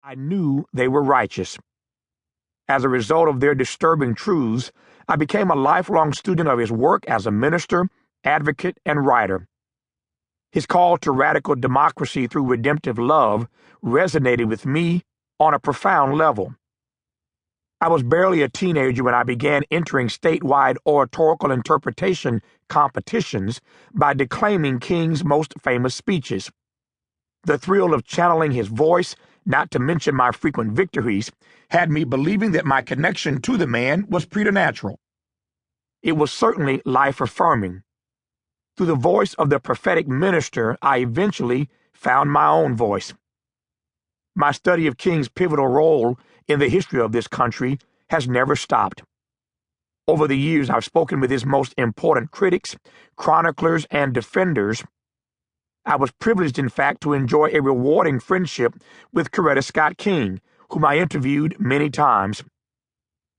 I knew they were righteous. As a result of their disturbing truths, I became a lifelong student of his work as a minister, advocate, and writer. His call to radical democracy through redemptive love resonated with me on a profound level. I was barely a teenager when I began entering statewide oratorical interpretation competitions by declaiming King's most famous speeches. The thrill of channeling his voice, not to mention my frequent victories, had me believing that my connection to the man was preternatural. It was certainly life-affirming. Through the voice of the prophetic minister, I eventually found my own voice. My study of King's pivotal role in the history of this country has never stopped. Over the years, I've spoken with his most important critics, chroniclers, and defenders. I was privileged, in fact, to enjoy a rewarding friendship with Coretta Scott King, whom I interviewed many times.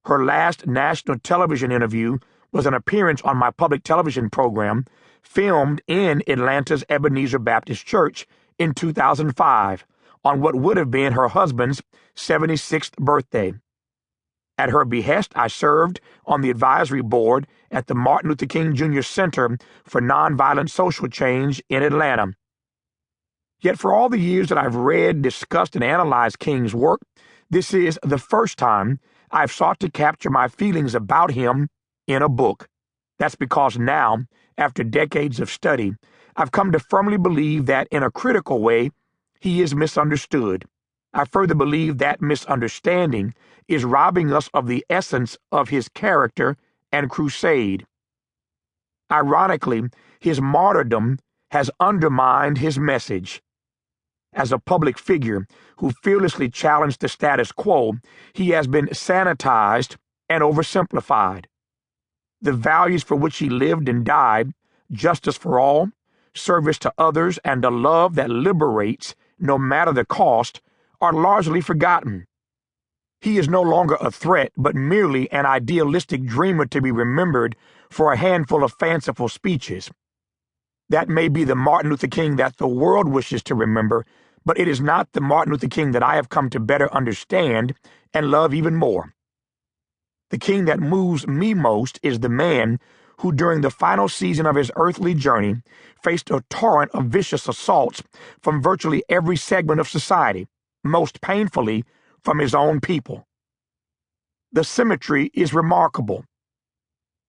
Her last national television interview was an appearance on my public television program, filmed in Atlanta's Ebenezer Baptist Church in 2005, on what would have been her husband's 76th birthday. At her behest, I served on the advisory board at the Martin Luther King Jr. Center for Nonviolent Social Change in Atlanta. Yet for all the years that I've read, discussed, and analyzed King's work, this is the first time I've sought to capture my feelings about him in a book. That's because now, after decades of study, I've come to firmly believe that in a critical way, he is misunderstood. I further believe that misunderstanding is robbing us of the essence of his character and crusade. Ironically, his martyrdom has undermined his message. As a public figure who fearlessly challenged the status quo, he has been sanitized and oversimplified. The values for which he lived and died, justice for all, service to others, and a love that liberates, no matter the cost, are largely forgotten. He is no longer a threat, but merely an idealistic dreamer to be remembered for a handful of fanciful speeches. That may be the Martin Luther King that the world wishes to remember, but it is not the Martin Luther King that I have come to better understand and love even more. The King that moves me most is the man who, during the final season of his earthly journey, faced a torrent of vicious assaults from virtually every segment of society, most painfully from his own people. The symmetry is remarkable.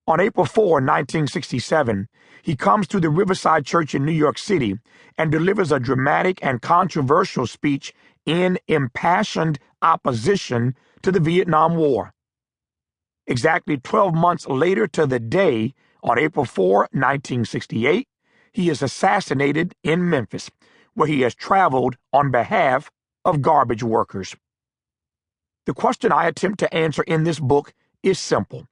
On April 4, 1967, he comes to the Riverside Church in New York City and delivers a dramatic and controversial speech in impassioned opposition to the Vietnam War. Exactly 12 months later to the day, on April 4, 1968, he is assassinated in Memphis, where he has traveled on behalf of garbage workers. The question I attempt to answer in this book is simple.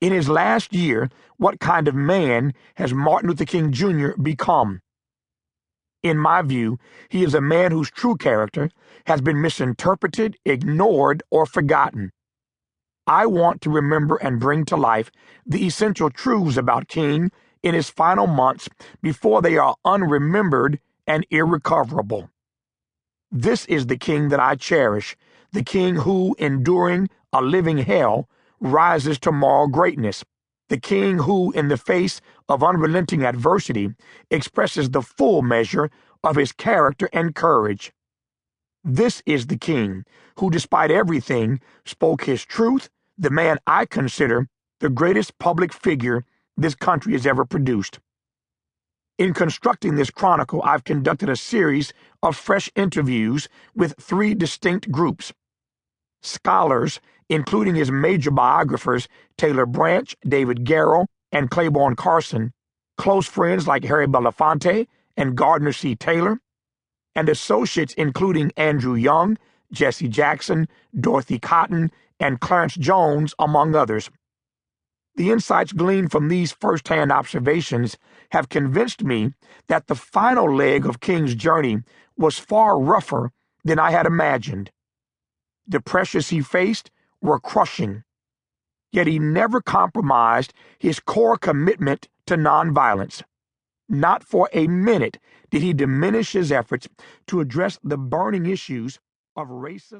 In his last year, what kind of man has Martin Luther King Jr. become? In my view, he is a man whose true character has been misinterpreted, ignored, or forgotten. I want to remember and bring to life the essential truths about King in his final months before they are unremembered and irrecoverable. This is the King that I cherish, the King who, enduring a living hell, rises to moral greatness, the King who, in the face of unrelenting adversity, expresses the full measure of his character and courage. This is the King who, despite everything, spoke his truth, the man I consider the greatest public figure this country has ever produced. In constructing this chronicle, I've conducted a series of fresh interviews with three distinct groups: scholars, including his major biographers Taylor Branch, David Garrow, and Claiborne Carson, close friends like Harry Belafonte and Gardner C. Taylor, and associates including Andrew Young, Jesse Jackson, Dorothy Cotton, and Clarence Jones, among others. The insights gleaned from these first-hand observations have convinced me that the final leg of King's journey was far rougher than I had imagined. The pressures he faced were crushing, yet he never compromised his core commitment to nonviolence. Not for a minute did he diminish his efforts to address the burning issues of racism.